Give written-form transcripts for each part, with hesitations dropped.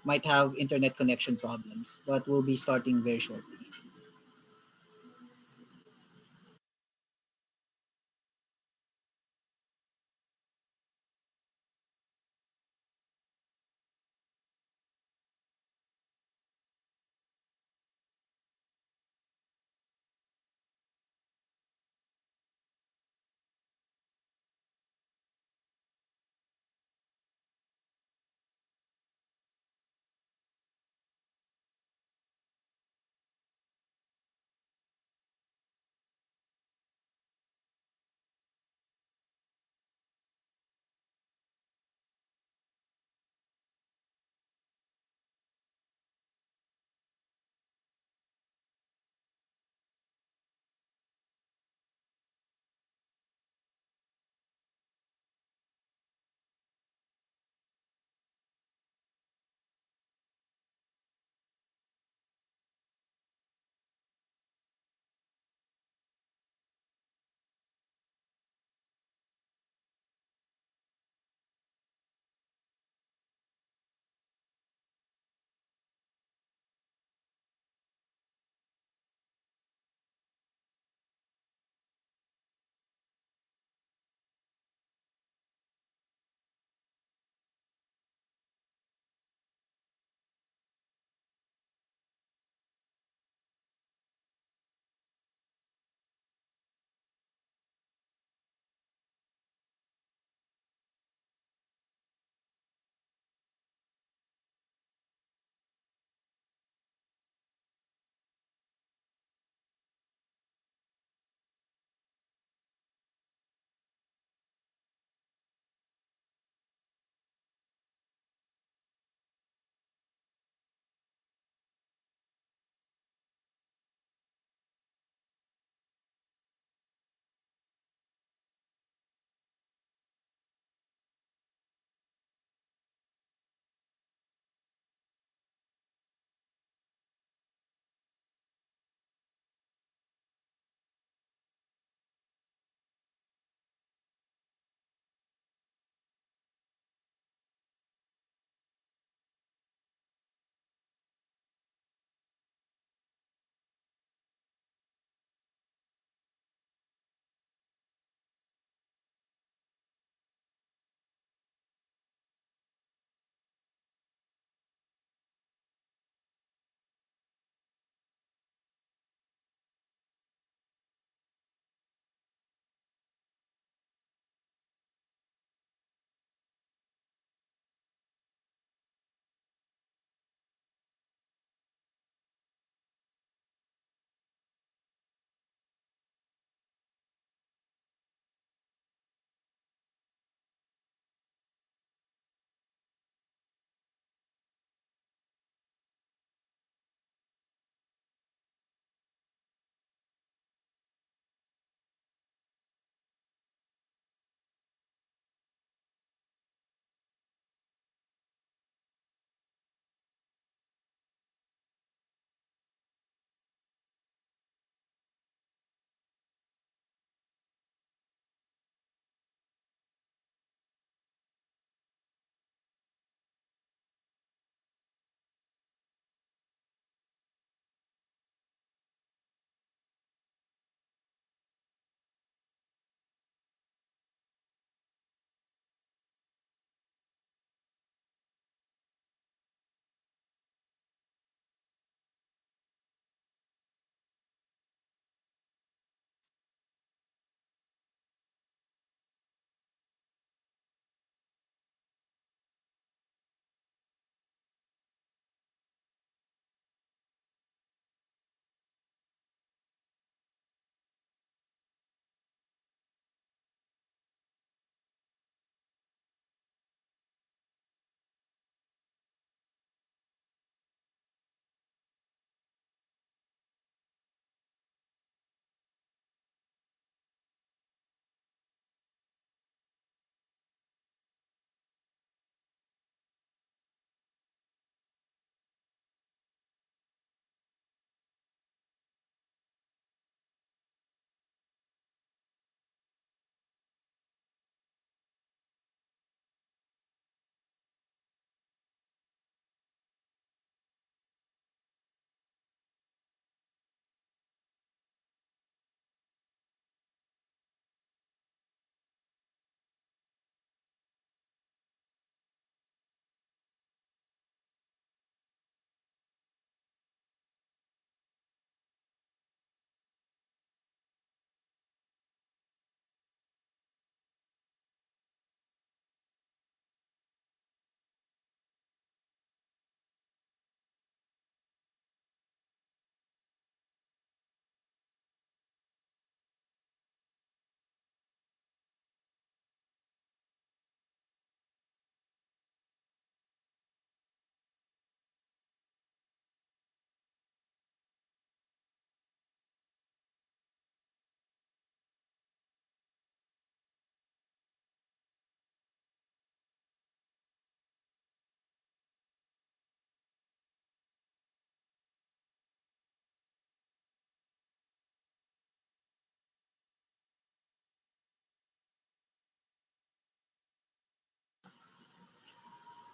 might have internet connection problems, but we'll be starting very shortly.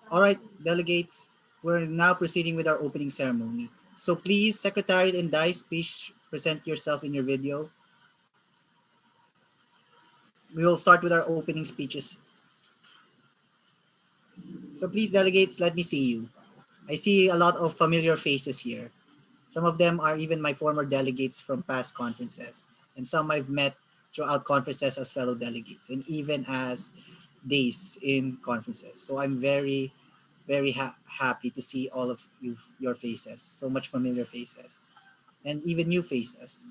All right, delegates, we're now proceeding with our opening ceremony. So please, Secretariat and Dice, please present yourself in your video. We will start with our opening speeches. So please, delegates, let me see you. I see a lot of familiar faces here. Some of them are even my former delegates from past conferences, and some I've met throughout conferences as fellow delegates, and even as days in conferences. So I'm very, very happy to see all of you, your faces, so much familiar faces, and even new faces.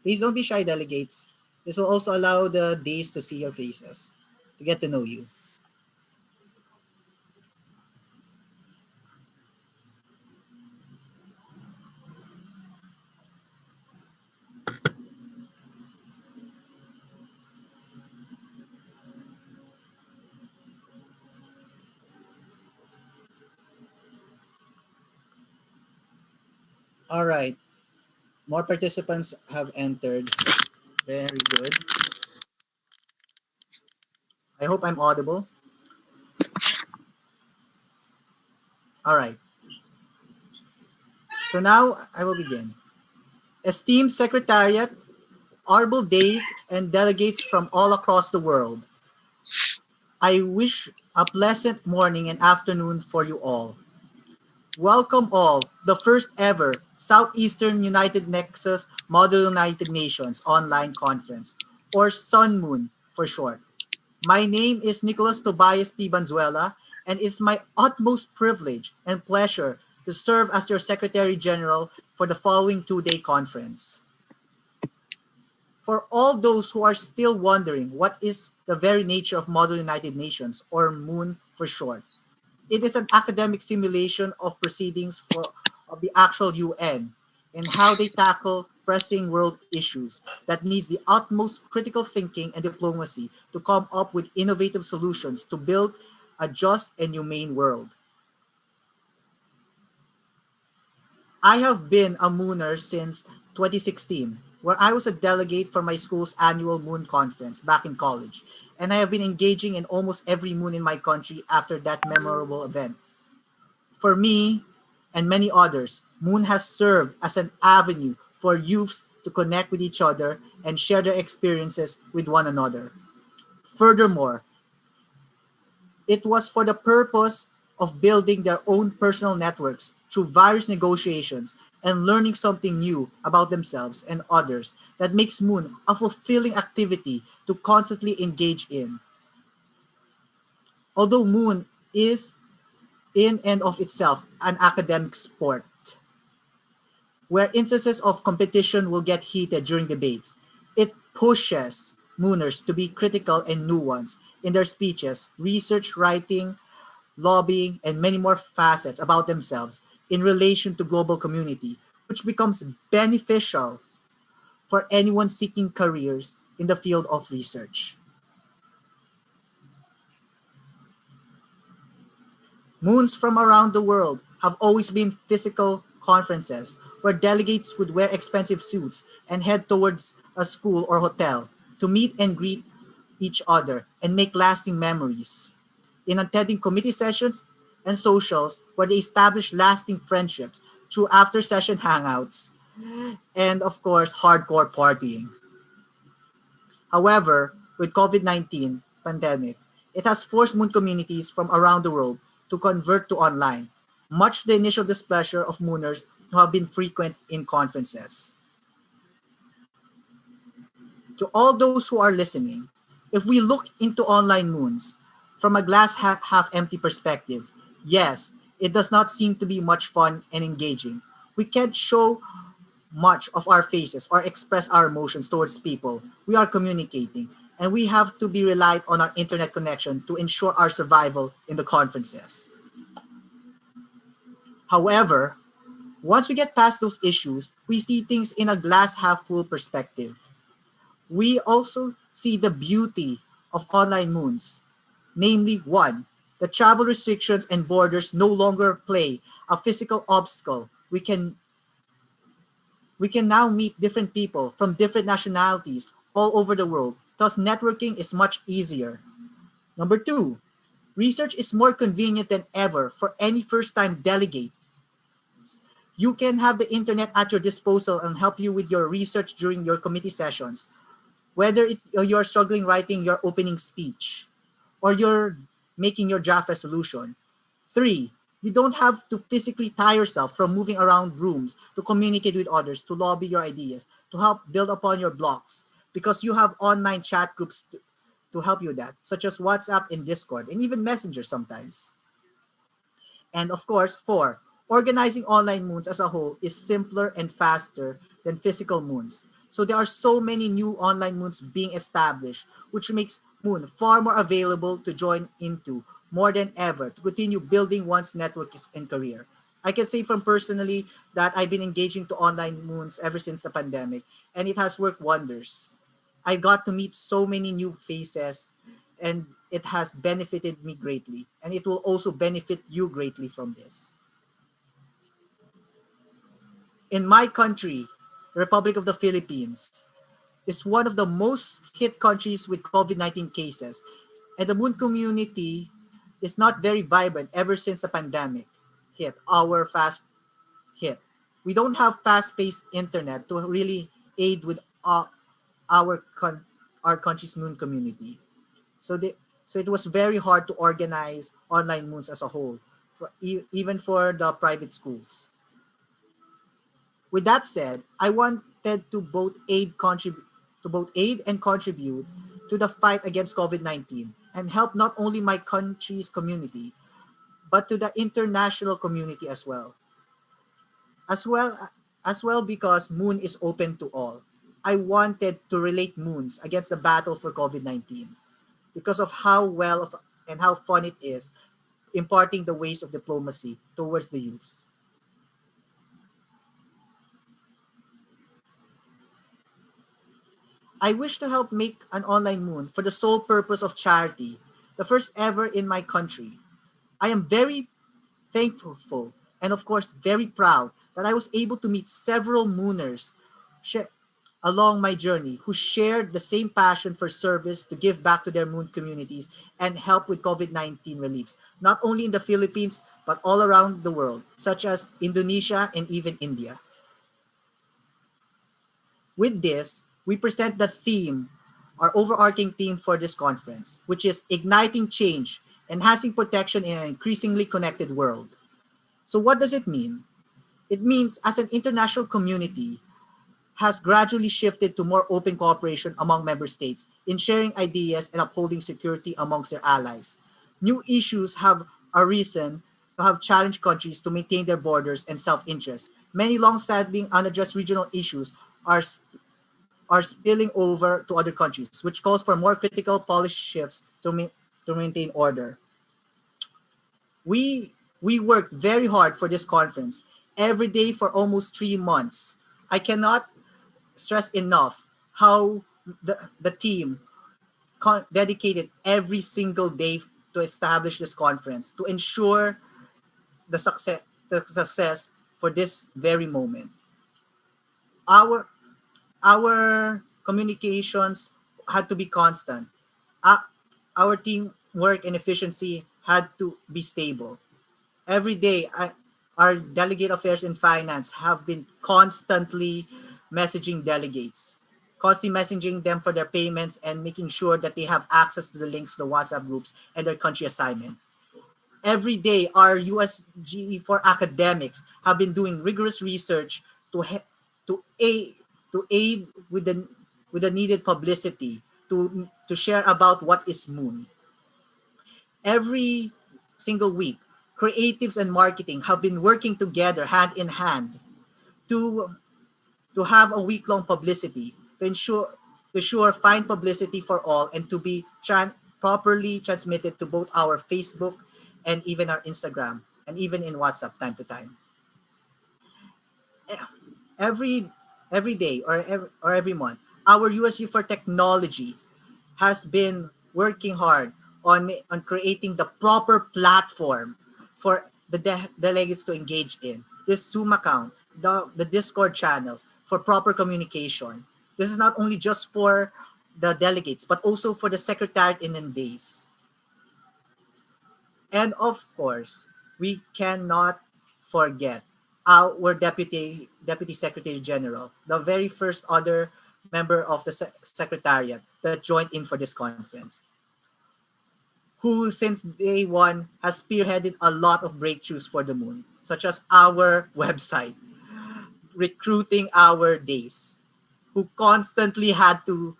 Please don't be shy, delegates. This will also allow the days to see your faces, to get to know you. All right, more participants have entered. Very good. I hope I'm audible. All right. So now I will begin. Esteemed Secretariat, honorable days, and delegates from all across the world, I wish a pleasant morning and afternoon for you all. Welcome all, the first ever Southeastern United Nexus Model United Nations online conference, or SUNMUN for short. My name is Nicholas Tobias P. Banzuela, and it's my utmost privilege and pleasure to serve as your Secretary General for the following two-day conference. For all those who are still wondering what is the very nature of Model United Nations, or MOON for short, it is an academic simulation of proceedings of the actual UN and how they tackle pressing world issues that needs the utmost critical thinking and diplomacy to come up with innovative solutions to build a just and humane world. I have been a Mooner since 2016, where I was a delegate for my school's annual Moon Conference back in college, and I have been engaging in almost every Moon in my country after that memorable event. For me and many others, Moon has served as an avenue for youths to connect with each other and share their experiences with one another. Furthermore, it was for the purpose of building their own personal networks through various negotiations and learning something new about themselves and others that makes Moon a fulfilling activity to constantly engage in. Although Moon is in and of itself an academic sport, where instances of competition will get heated during debates, it pushes Mooners to be critical and nuanced in their speeches, research, writing, lobbying, and many more facets about themselves in relation to global community, which becomes beneficial for anyone seeking careers in the field of research. Moons from around the world have always been physical conferences where delegates would wear expensive suits and head towards a school or hotel to meet and greet each other and make lasting memories. In attending committee sessions and socials where they establish lasting friendships through after session hangouts and, of course, hardcore partying. However, with COVID-19 pandemic, it has forced Moon communities from around the world to convert to online, much to the initial displeasure of Mooners who have been frequent in conferences. To all those who are listening, if we look into online Moons from a glass half empty perspective, yes, it does not seem to be much fun and engaging. We can't show much of our faces or express our emotions towards people we are communicating, and we have to be relied on our internet connection to ensure our survival in the conferences. However, once we get past those issues, we see things in a glass half full perspective. We also see the beauty of online moons, namely one, the travel restrictions and borders no longer play a physical obstacle. We can now meet different people from different nationalities all over the world. Thus, networking is much easier. Number two, Research is more convenient than ever for any first-time delegate. You can have the internet at your disposal and help you with your research during your committee sessions, whether you're struggling writing your opening speech or you're making your draft resolution. Three, you don't have to physically tie yourself from moving around rooms to communicate with others, to lobby your ideas, to help build upon your blocks, because you have online chat groups to help you with that, such as WhatsApp and Discord, and even Messenger sometimes. And of course, four, organizing online moons as a whole is simpler and faster than physical moons. So there are so many new online moons being established, which makes Moon far more available to join into more than ever to continue building one's network and career. I can say from personally that I've been engaging to online moons ever since the pandemic, and it has worked wonders. I got to meet so many new faces, and it has benefited me greatly, and it will also benefit you greatly from this. In my country, the Republic of the Philippines is one of the most hit countries with COVID-19 cases, and the Moon community is not very vibrant ever since the pandemic hit, our fast hit. We don't have fast-paced internet to really aid with our con- our country's Moon community. So so it was very hard to organize online moons as a whole, even for the private schools. With that said, I wanted to both aid and contribute to the fight against COVID-19 and help not only my country's community but to the international community as well. As well as well because Moon is open to all. I wanted to relate moons against the battle for COVID-19 because of how well and how fun it is imparting the ways of diplomacy towards the youths. I wish to help make an online moon for the sole purpose of charity, the first ever in my country. I am very thankful and of course very proud that I was able to meet several mooners sh- along my journey who shared the same passion for service to give back to their moon communities and help with COVID-19 reliefs, not only in the Philippines but all around the world, such as Indonesia and even India. With this, we present the theme, our overarching theme for this conference, which is igniting change, enhancing protection in an increasingly connected world. So what does it mean? It means as an international community has gradually shifted to more open cooperation among member states in sharing ideas and upholding security amongst their allies. New issues have arisen to have challenged countries to maintain their borders and self-interest. Many long-standing unaddressed regional issues are are spilling over to other countries, which calls for more critical policy shifts to maintain order. We worked very hard for this conference, every day for almost 3 months. I cannot stress enough how the team dedicated every single day to establish this conference, to ensure the success for this very moment. Our our communications had to be constant. Uh, our teamwork and efficiency had to be stable. Every day, our delegate affairs and finance have been constantly messaging delegates, constantly messaging them for their payments and making sure that they have access to the links to the WhatsApp groups and their country assignment. Every day, our USGE for academics have been doing rigorous research to to aid with the needed publicity to share about what is Moon. Every single week, creatives and marketing have been working together hand in hand to to have a week-long publicity to ensure fine publicity for all and to be properly transmitted to both our Facebook and even our Instagram and even in WhatsApp time to time. Every every day or every month, our USU for technology has been working hard on creating the proper platform for the delegates to engage in. This Zoom account, the Discord channels for proper communication. This is not only just for the delegates, but also for the secretariat in days. And of course, we cannot forget our deputy secretary general, the very first other member of the secretariat that joined in for this conference, who since day one has spearheaded a lot of breakthroughs for the moon, such as our website, recruiting our days, who constantly had to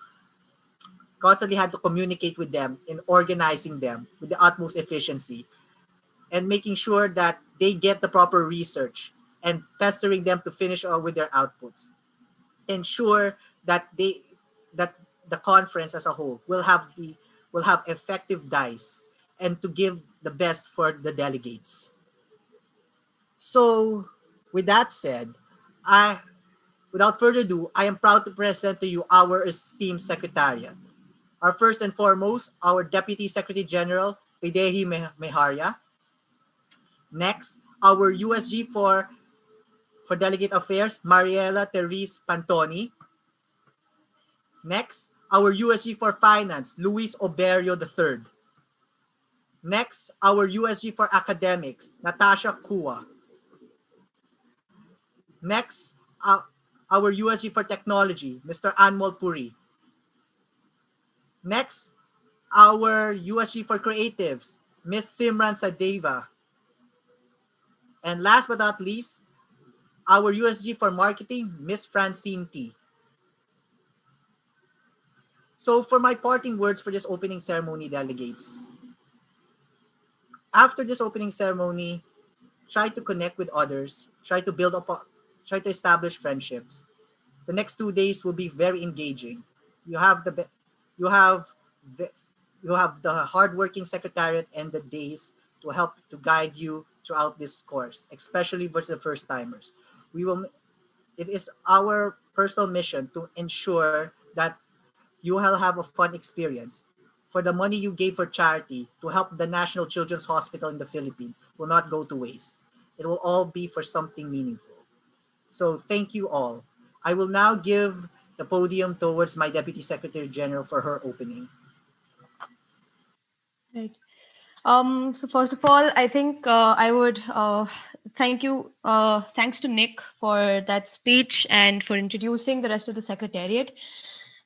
communicate with them in organizing them with the utmost efficiency and making sure that they get the proper research and pestering them to finish with their outputs. Ensure that that the conference as a whole will have effective dice and to give the best for the delegates. So with that said, I without further ado, I am proud to present to you our esteemed secretariat. Our first and foremost, our Deputy Secretary General, Pidehi Meharya. Next, our USG for Delegate Affairs, Mariela Therese Pantoni. Next, our USG for Finance, Luis Oberio III. Next, our USG for Academics, Natasha Kua. Next, our USG for Technology, Mr. Anmol Puri. Next, our USG for Creatives, Ms. Simran Sadeva. And last but not least, our USG for Marketing, Ms. Francine T. So for my parting words for this opening ceremony, delegates, after this opening ceremony, try to connect with others, try to establish friendships. The next 2 days will be very engaging. You have the you have the, you have the hardworking secretariat and the days to help to guide you throughout this course, especially for the first timers. We will. It is our personal mission to ensure that you will have a fun experience. For the money you gave for charity to help the National Children's Hospital in the Philippines will not go to waste. It will all be for something meaningful. So thank you all. I will now give the podium towards my Deputy Secretary General for her opening. Right. So first of all, I think I would thank you. Thanks to Nick for that speech and for introducing the rest of the Secretariat.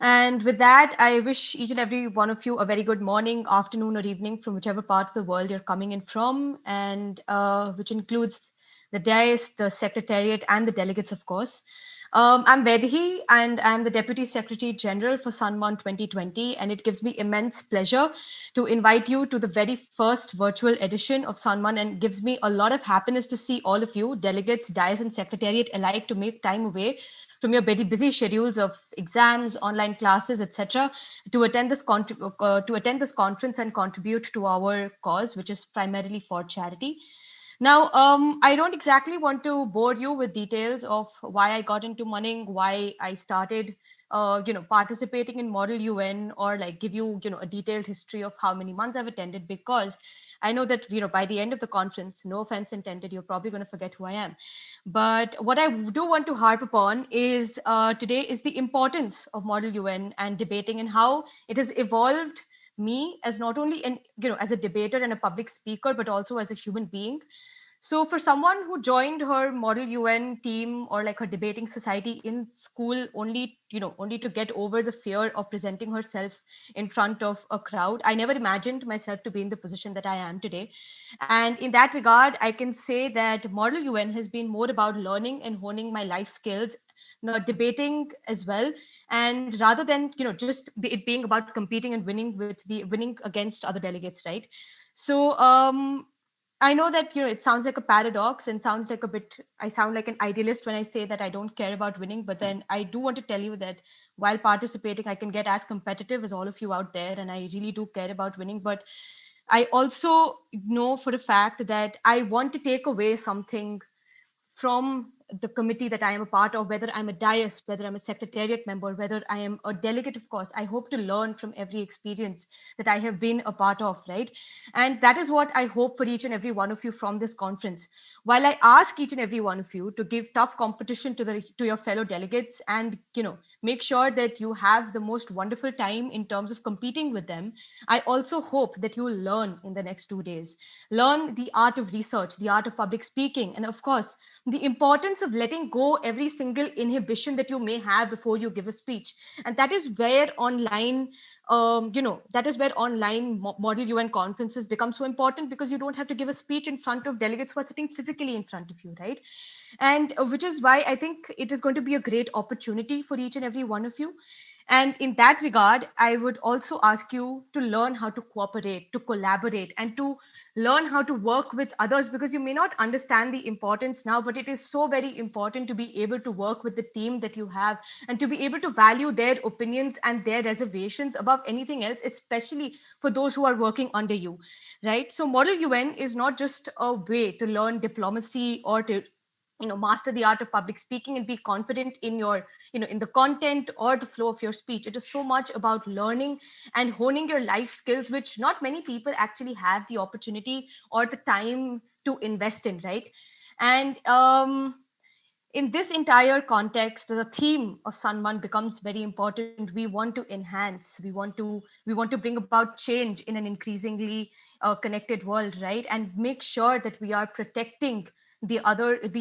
And with that, I wish each and every one of you a very good morning, afternoon, or evening from whichever part of the world you're coming in from, and which includes the dais, the Secretariat, and the delegates, of course. I'm Vedhi, and I'm the Deputy Secretary General for SUNMUN 2020, and it gives me immense pleasure to invite you to the very first virtual edition of SUNMUN, and gives me a lot of happiness to see all of you, delegates, dais, and Secretariat alike, to make time away from your very busy schedules of exams, online classes, etc., to attend this conference and contribute to our cause, which is primarily for charity. Now, I don't exactly want to bore you with details of why I got into Munning, why I started, participating in Model UN, or like give you, a detailed history of how many months I've attended, because I know that, by the end of the conference, no offense intended, you're probably going to forget who I am. But what I do want to harp upon is today is the importance of Model UN and debating, and how it has evolved me as not only as a debater and a public speaker, but also as a human being. So for someone who joined her Model UN team, or like her debating society in school, only to get over the fear of presenting herself in front of a crowd, I never imagined myself to be in the position that I am today. And in that regard, I can say that Model UN has been more about learning and honing my life skills, debating as well, and rather than just it being about competing and winning against other delegates, right? So I know that it sounds like a paradox, and sounds like I sound like an idealist when I say that I don't care about winning, but then I do want to tell you that while participating, I can get as competitive as all of you out there, and I really do care about winning. But I also know for a fact that I want to take away something from the committee that I am a part of, whether I'm a dais, whether I'm a secretariat member, whether I am a delegate, of course. I hope to learn from every experience that I have been a part of, right? And that is what I hope for each and every one of you from this conference. While I ask each and every one of you to give tough competition to your fellow delegates, and make sure that you have the most wonderful time in terms of competing with them. I also hope that you will learn in the next 2 days, learn the art of research, the art of public speaking, and of course, the importance of letting go every single inhibition that you may have before you give a speech. And that is where online that is where online model UN conferences become so important, because you don't have to give a speech in front of delegates who are sitting physically in front of you, right? And which is why I think it is going to be a great opportunity for each and every one of you. And in that regard, I would also ask you to learn how to cooperate, to collaborate, and to learn how to work with others, because you may not understand the importance now, but it is so very important to be able to work with the team that you have, and to be able to value their opinions and their reservations above anything else, especially for those who are working under you, right? So Model UN is not just a way to learn diplomacy or to master the art of public speaking and be confident in your in the content or the flow of your speech. It is so much about learning and honing your life skills, which not many people actually have the opportunity or the time to invest in, right? And in this entire context, the theme of Sunman becomes very important. We want to enhance, we want to bring about change in an increasingly connected world, right? And make sure that we are protecting the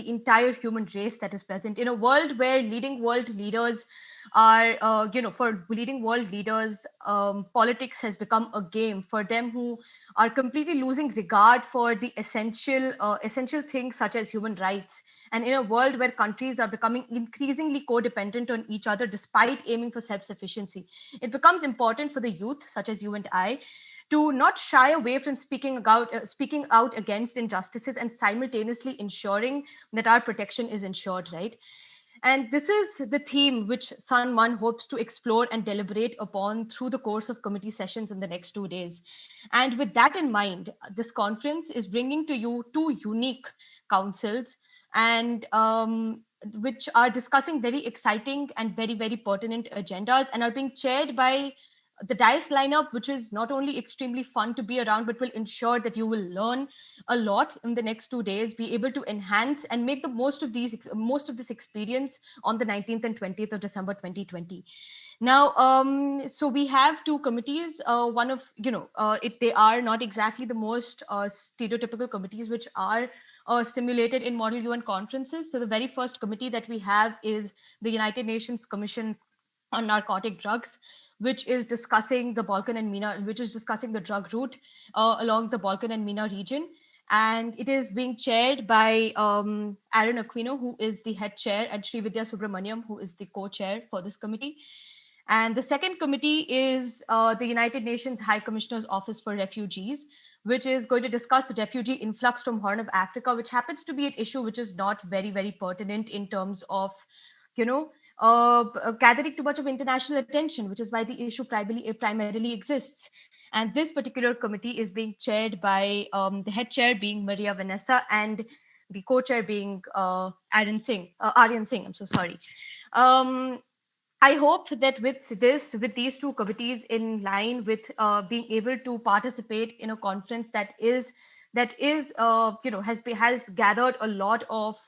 entire human race that is present in a world where leading world leaders are for leading world leaders, politics has become a game for them, who are completely losing regard for the essential things such as human rights. And in a world where countries are becoming increasingly codependent on each other despite aiming for self-sufficiency, it becomes important for the youth such as you and I to not shy away from speaking out against injustices, and simultaneously ensuring that our protection is ensured, right? And this is the theme which Sunman hopes to explore and deliberate upon through the course of committee sessions in the next 2 days. And with that in mind, this conference is bringing to you two unique councils, and which are discussing very exciting and very, very pertinent agendas, and are being chaired by the dice lineup, which is not only extremely fun to be around, but will ensure that you will learn a lot in the next 2 days, be able to enhance and make the most of this experience on the 19th and 20th of December 2020. Now, so we have two committees. One of they are not exactly the most stereotypical committees which are stimulated in Model UN conferences. So the very first committee that we have is the United Nations Commission on Narcotic Drugs, which is discussing the Balkan and MENA, which is discussing the drug route along the Balkan and MENA region. And it is being chaired by Aaron Aquino, who is the head chair, and Srividya Subramaniam, who is the co-chair for this committee. And the second committee is the United Nations High Commissioner's Office for Refugees, which is going to discuss the refugee influx from Horn of Africa, which happens to be an issue which is not very, very pertinent in terms of, you know, gathering too much of international attention, which is why the issue primarily exists. And this particular committee is being chaired by the head chair being Maria Vanessa, and the co-chair being Aryan Singh. I'm so sorry. I hope that with these two committees in line with being able to participate in a conference has gathered a lot of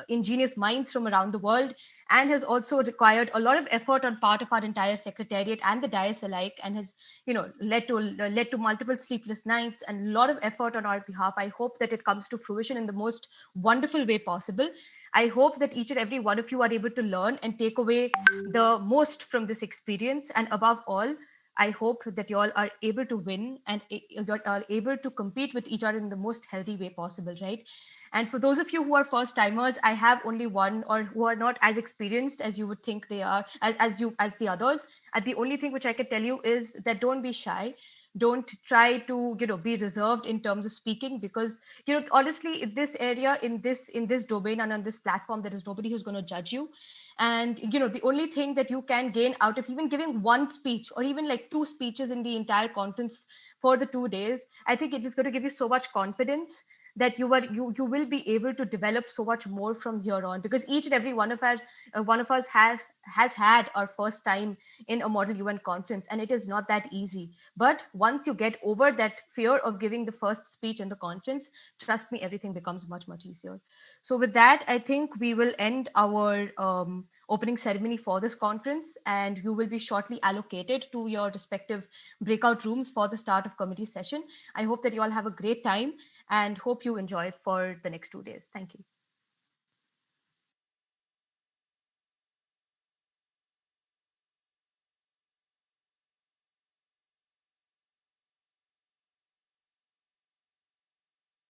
ingenious minds from around the world, and has also required a lot of effort on part of our entire secretariat and the dais alike, and has led to multiple sleepless nights and a lot of effort on our behalf. I hope that it comes to fruition in the most wonderful way possible. I hope that each and every one of you are able to learn and take away the most from this experience, and above all, I hope that you all are able to win and you are able to compete with each other in the most healthy way possible, right? And for those of you who are first timers, I have only one, or who are not as experienced as you would think they are, as the others. And the only thing which I can tell you is that don't be shy. Don't try to be reserved in terms of speaking, because honestly, in this area, in this domain and on this platform, there is nobody who's going to judge you. And the only thing that you can gain out of even giving one speech, or even like two speeches in the entire conference for the 2 days, I think it is going to give you so much confidence that you will be able to develop so much more from here on, because each and every one of us has had our first time in a Model UN conference, and it is not that easy. But once you get over that fear of giving the first speech in the conference, trust me, everything becomes much, much easier. So with that, I think we will end our opening ceremony for this conference, and you will be shortly allocated to your respective breakout rooms for the start of committee session. I hope that you all have a great time and hope you enjoy for the next 2 days. Thank you.